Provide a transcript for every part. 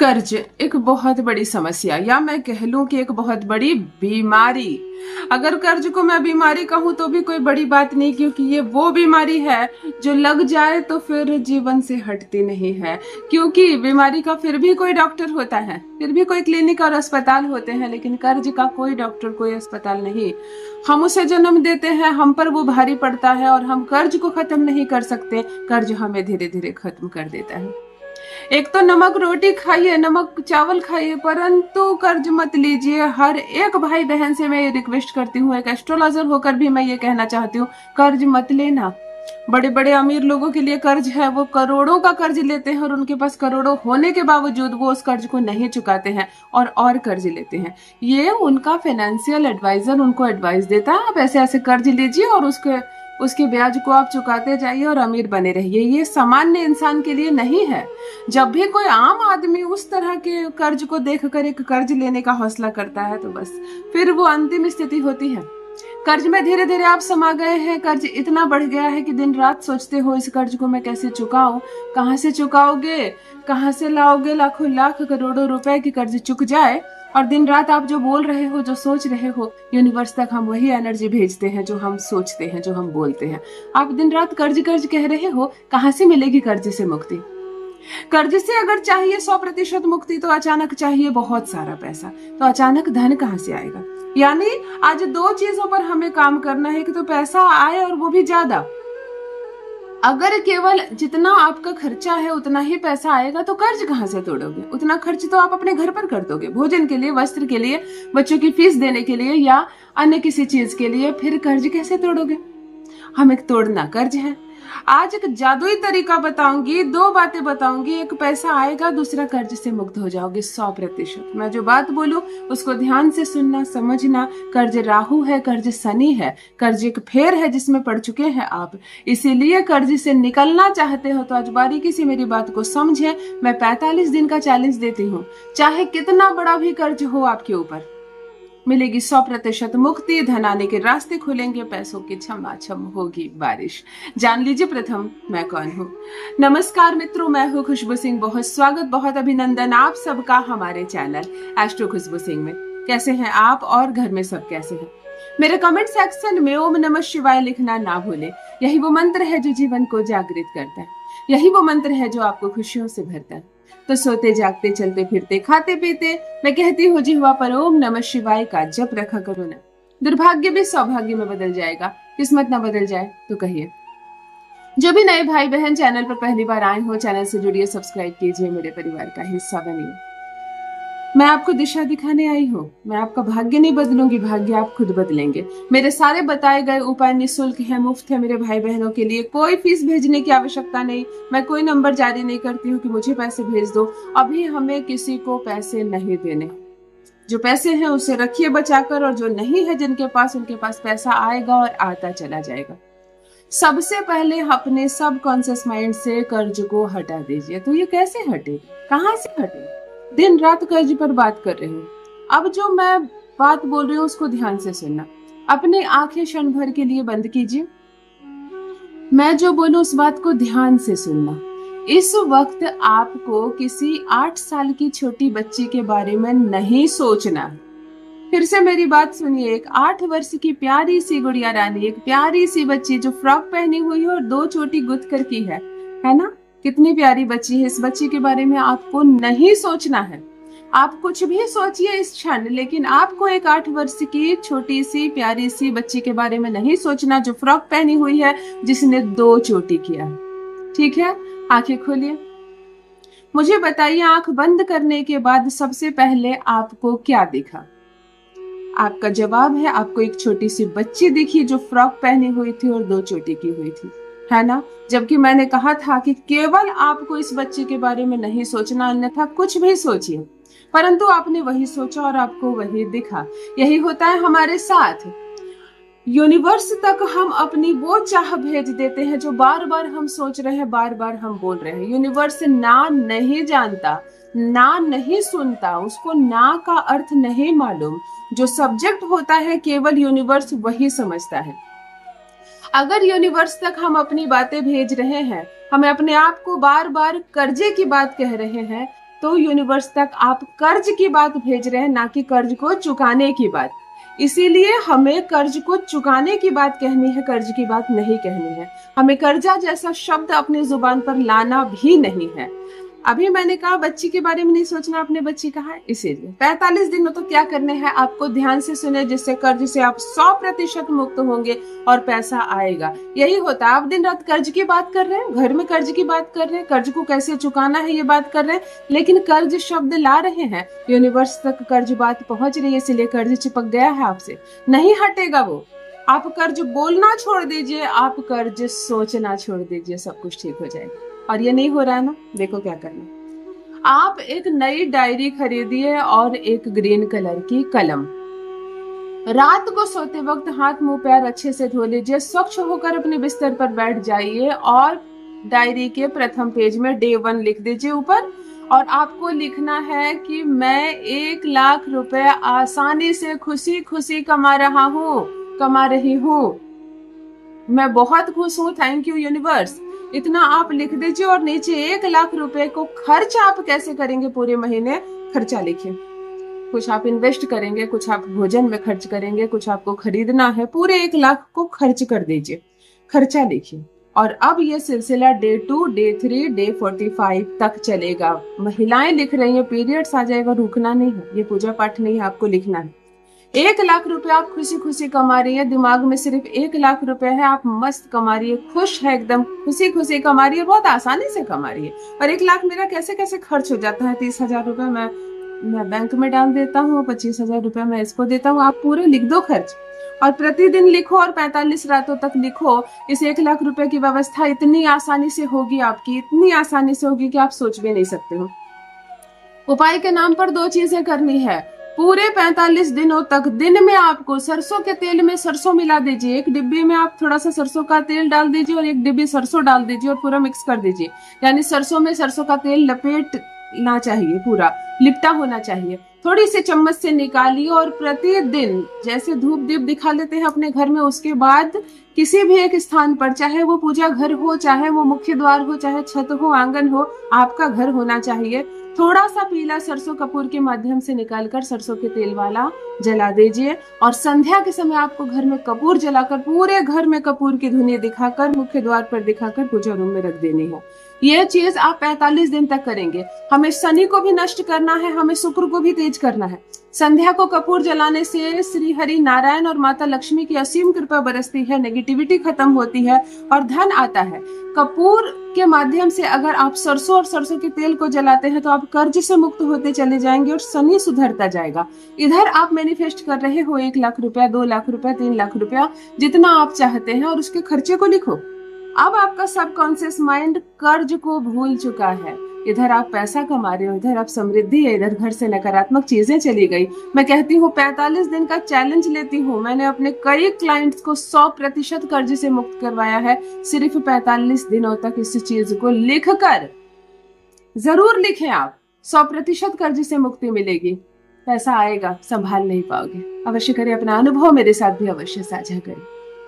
कर्ज एक बहुत बड़ी समस्या या मैं कह लूं कि एक बहुत बड़ी बीमारी। अगर कर्ज को मैं बीमारी कहूं तो भी कोई बड़ी बात नहीं, क्योंकि ये वो बीमारी है जो लग जाए तो फिर जीवन से हटती नहीं है। क्योंकि बीमारी का फिर भी कोई डॉक्टर होता है, फिर भी कोई क्लिनिक और अस्पताल होते हैं, लेकिन कर्ज का कोई डॉक्टर कोई अस्पताल नहीं। हम उसे जन्म देते हैं, हम पर वो भारी पड़ता है और हम कर्ज को खत्म नहीं कर सकते। कर्ज हमें धीरे धीरे खत्म कर देता है। एक तो नमक रोटी खाइए, नमक चावल खाइए, परंतु कर्ज मत लीजिए। हर एक भाई बहन से मैं ये रिक्वेस्ट करती हूँ, एक एस्ट्रोलॉजर होकर भी मैं ये कहना चाहती हूँ, कर्ज मत लेना। बड़े बड़े अमीर लोगों के लिए कर्ज है, वो करोड़ों का कर्ज लेते हैं और उनके पास करोड़ों होने के बावजूद वो उस कर्ज को नहीं चुकाते हैं और कर्ज लेते हैं। ये उनका फाइनेंशियल एडवाइजर उनको एडवाइस देता है, आप ऐसे ऐसे कर्ज लीजिए और उसके ब्याज को आप चुकाते जाइए और अमीर बने रहिए। ये सामान्य इंसान के लिए नहीं है। जब भी कोई आम आदमी उस तरह के कर्ज को देखकर एक कर्ज लेने का हौसला करता है तो बस फिर वो अंतिम स्थिति होती है। कर्ज में धीरे धीरे आप समा गए हैं। कर्ज इतना बढ़ गया है कि दिन रात सोचते हो इस कर्ज को मैं कैसे चुकाऊं। कहां से चुकाओगे, कहां से लाओगे लाखों लाख करोड़ों रुपए की कर्ज चुक जाए। और दिन रात आप जो बोल रहे हो, जो सोच रहे हो, यूनिवर्स तक हम वही एनर्जी भेजते हैं जो हम सोचते हैं, जो हम बोलते हैं। आप दिन रात कर्ज कर्ज कह रहे हो, कहां से मिलेगी कर्ज से मुक्ति? कर्ज से अगर चाहिए 100% मुक्ति तो अचानक चाहिए बहुत सारा पैसा, तो अचानक धन कहां से आएगा? यानी आज दो चीजों पर हमें काम करना है कि तो पैसा आए और वो भी ज्यादा। अगर केवल जितना आपका खर्चा है उतना ही पैसा आएगा तो कर्ज कहां से तोड़ोगे? उतना खर्च तो आप अपने घर पर कर दोगे, भोजन के लिए, वस्त्र के लिए, बच्चों की फीस देने के लिए या अन्य किसी चीज के लिए। फिर कर्ज कैसे तोड़ोगे? हमें तोड़ना कर्ज है। आज एक जादुई तरीका बताऊंगी, दो बातें बताऊंगी। एक पैसा आएगा, दूसरा कर्ज से मुक्त हो जाओगे 100%। मैं जो बात बोलूं उसको ध्यान से सुनना, समझना। कर्ज राहु है, कर्ज शनि है, कर्ज एक फेर है जिसमें पड़ चुके हैं आप। इसीलिए कर्ज से निकलना चाहते हो तो आज बारीकी से मेरी बात को समझे। मैं 45 दिन का चैलेंज देती हूँ, चाहे कितना बड़ा भी कर्ज हो आपके ऊपर, मिलेगी 100% मुक्ति। धन आने के रास्ते खुलेंगे, पैसों की छमाछम होगी बारिश। जान लीजिए प्रथम मैं कौन हूँ। नमस्कार मित्रों, मैं हूँ खुशबू सिंह। बहुत स्वागत, बहुत अभिनंदन आप सबका हमारे चैनल एस्ट्रो खुशबू सिंह में। कैसे हैं आप और घर में सब कैसे हैं? मेरे कमेंट सेक्शन में ओम नमः शिवाय लिखना ना भूले। यही वो मंत्र है जो जीवन को जागृत करता है, यही वो मंत्र है जो आपको खुशियों से भरता है। तो सोते जागते, चलते फिरते, खाते पीते मैं कहती हूँ जिह्वा पर ओम नमः शिवाय का जप रखा करो ना। दुर्भाग्य भी सौभाग्य में बदल जाएगा, किस्मत ना बदल जाए तो कहिए। जो भी नए भाई बहन चैनल पर पहली बार आए हो, चैनल से जुड़िए, सब्सक्राइब कीजिए, मेरे परिवार का हिस्सा बनिए। मैं आपको दिशा दिखाने आई हूँ। मैं आपका भाग्य नहीं बदलूंगी, भाग्य आप खुद बदलेंगे। मेरे सारे बताए गए उपाय निःशुल्क है, मुफ्त है मेरे भाई बहनों के लिए। कोई फीस भेजने की आवश्यकता नहीं। मैं कोई नंबर जारी नहीं करती हूँ कि मुझे पैसे भेज दो। अभी हमें किसी को पैसे नहीं देने। जो पैसे हैं उसे रखिए बचाकर, और जो नहीं है जिनके पास, उनके पास पैसा आएगा और आता चला जाएगा। सबसे पहले अपने सबकॉन्शियस माइंड से कर्ज को हटा दीजिए। तो ये कैसे हटे, कहाँ से हटे? दिन रात कर्ज पर बात कर रही हूँ। अब जो मैं बात बोल रही हूँ उसको ध्यान से सुनना। अपनी आंखें क्षण भर के लिए बंद कीजिए। मैं जो बोलूं उस बात को ध्यान से सुनना। इस वक्त आपको किसी 8 साल की छोटी बच्ची के बारे में नहीं सोचना। फिर से मेरी बात सुनिए। एक 8 वर्ष की प्यारी सी गुड़िया रानी, एक प्यारी सी बच्ची जो फ्रॉक पहनी हुई है और 2 चोटी गुथ कर की है ना? कितनी प्यारी बच्ची है। इस बच्ची के बारे में आपको नहीं सोचना है। आप कुछ भी सोचिए इस क्षण, लेकिन आपको एक 8 वर्ष की छोटी सी प्यारी सी बच्ची के बारे में नहीं सोचना, जो फ्रॉक पहनी हुई है, जिसने 2 चोटी किया है। ठीक है, आंखें खोलिए। मुझे बताइए, आंख बंद करने के बाद सबसे पहले आपको क्या दिखा? आपका जवाब है आपको एक छोटी सी बच्ची दिखी जो फ्रॉक पहनी हुई थी और 2 चोटी की हुई थी, है ना? जबकि मैंने कहा था कि केवल आपको इस बच्चे के बारे में नहीं सोचना, अन्यथा कुछ भी सोचिए। परंतु आपने वही सोचा और आपको वही दिखा। यही होता है हमारे साथ। यूनिवर्स तक हम अपनी वो चाह भेज देते हैं जो बार बार हम सोच रहे हैं, बार बार हम बोल रहे हैं। यूनिवर्स ना नहीं जानता, ना नहीं सुनता, उसको ना का अर्थ नहीं मालूम। जो सब्जेक्ट होता है केवल यूनिवर्स वही समझता है। अगर यूनिवर्स तक हम अपनी बातें भेज रहे हैं, हमें अपने आप को बार बार कर्जे की बात कह रहे हैं, तो यूनिवर्स तक आप कर्ज की बात भेज रहे हैं, ना कि कर्ज को चुकाने की बात। इसीलिए हमें कर्ज को चुकाने की बात कहनी है, कर्ज की बात नहीं कहनी है। हमें कर्जा जैसा शब्द अपनी जुबान पर लाना भी नहीं है। अभी मैंने कहा बच्ची के बारे में नहीं सोचना, आपने बच्ची कहा है, इसीलिए 45 दिनों तो क्या करने हैं आपको, ध्यान से सुने, जिससे कर्ज से आप 100% मुक्त होंगे और पैसा आएगा। यही होता है, आप दिन रात कर्ज की बात कर रहे हैं, घर में कर्ज की बात कर रहे हैं, कर्ज को कैसे चुकाना है ये बात कर रहे हैं, लेकिन कर्ज शब्द ला रहे हैं, यूनिवर्स तक कर्ज बात पहुंच रही है, इसलिए कर्ज चिपक गया है आपसे, नहीं हटेगा वो। आप कर्ज बोलना छोड़ दीजिए, आप कर्ज सोचना छोड़ दीजिए, सब कुछ ठीक हो जाएगा। और ये नहीं हो रहा है ना, देखो क्या करना। आप एक नई डायरी खरीदिए और एक ग्रीन कलर की कलम। रात को सोते वक्त हाथ मुंह पैर अच्छे से धो लीजिए, स्वच्छ होकर अपने बिस्तर पर बैठ जाइए और डायरी के प्रथम पेज में डे 1 लिख दीजिए ऊपर। और आपको लिखना है कि मैं 1 लाख रुपए आसानी से खुशी खुशी कमा रही हूँ, मैं बहुत खुश हूँ, थैंक यू यूनिवर्स, इतना आप लिख दीजिए। और नीचे 1 लाख रुपए को खर्च आप कैसे करेंगे पूरे महीने, खर्चा लिखिए। कुछ आप इन्वेस्ट करेंगे, कुछ आप भोजन में खर्च करेंगे, कुछ आपको खरीदना है, पूरे 1 लाख को खर्च कर दीजिए, खर्चा लिखिए। और अब ये सिलसिला डे 2, डे 3, डे 45 तक चलेगा। महिलाएं लिख रही हैं, पीरियड्स आ जाएगा, रुकना नहीं है, ये पूजा पाठ नहीं है, आपको लिखना है। 1 लाख रुपए आप खुशी खुशी कमा रही है, दिमाग में सिर्फ 1 लाख रुपए है, आप मस्त कमा रही है, खुश है, एकदम खुशी खुशी कमा रही है, बहुत आसानी से कमा रही है। और 1 लाख मेरा कैसे कैसे खर्च हो जाता है, 30,000 रुपए मैं बैंक में डाल देता हूँ, 25,000 रुपए मैं इसको देता हूँ, आप पूरे लिख दो खर्च। और प्रतिदिन लिखो और 45 रातों तक लिखो। इस 1 लाख रुपए की व्यवस्था इतनी आसानी से होगी आपकी, इतनी आसानी से होगी कि आप सोच भी नहीं सकते हो। उपाय के नाम पर 2 चीजें करनी है। पूरे 45 दिनों तक दिन में आपको सरसों के तेल में सरसों मिला दीजिए, एक डिब्बी में आप थोड़ा सा सरसों का तेल डाल दीजिए और एक डिब्बी सरसों डाल दीजिए और पूरा मिक्स कर दीजिए। यानी सरसों में सरसों का तेल लपेटना चाहिए, पूरा लिपटा होना चाहिए। थोड़ी सी चम्मच से निकालिए और प्रतिदिन जैसे धूप दीप दिखा लेते हैं अपने घर में, उसके बाद किसी भी एक स्थान पर, चाहे वो पूजा घर हो, चाहे वो मुख्य द्वार हो, चाहे छत हो, आंगन हो, आपका घर होना चाहिए, थोड़ा सा पीला सरसों कपूर के माध्यम से निकालकर सरसों के तेल वाला जला दीजिए। और संध्या के समय आपको घर में कपूर जलाकर, पूरे घर में कपूर की धुनी दिखाकर, मुख्य द्वार पर दिखाकर पूजा रूम में रख देनी है। यह चीज आप 45 दिन तक करेंगे। हमें शनि को भी नष्ट करना है, हमें शुक्र को भी तेज करना है। संध्या को कपूर जलाने से श्री हरि नारायण और माता लक्ष्मी की असीम कृपा बरसती है, नेगेटिविटी खत्म होती है और धन आता है। कपूर के माध्यम से अगर आप सरसों और सरसों के तेल को जलाते हैं तो आप कर्ज से मुक्त होते चले जाएंगे और शनि सुधरता जाएगा। इधर आप मैनिफेस्ट कर रहे हो 1 लाख रुपया, 2 लाख रुपया, 3 लाख रुपया, जितना आप चाहते हैं, और उसके खर्चे को लिखो। अब आपका सबकॉन्शियस माइंड कर्ज को भूल चुका है। इधर आप पैसा कमा रहे हो, इधर आप समृद्धि है, इधर घर से नकारात्मक चीजें चली गई। मैं कहती हूँ 45 दिन का चैलेंज लेती हूँ। मैंने अपने कई क्लाइंट्स को 100% कर्ज से मुक्त करवाया है, सिर्फ 45 दिनों तक इस चीज को लिखकर। जरूर लिखें आप, 100% कर्ज से मुक्ति मिलेगी, पैसा आएगा, संभाल नहीं पाओगे। अवश्य करें, अपना अनुभव मेरे साथ भी अवश्य साझा करें।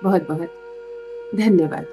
बहुत बहुत धन्यवाद।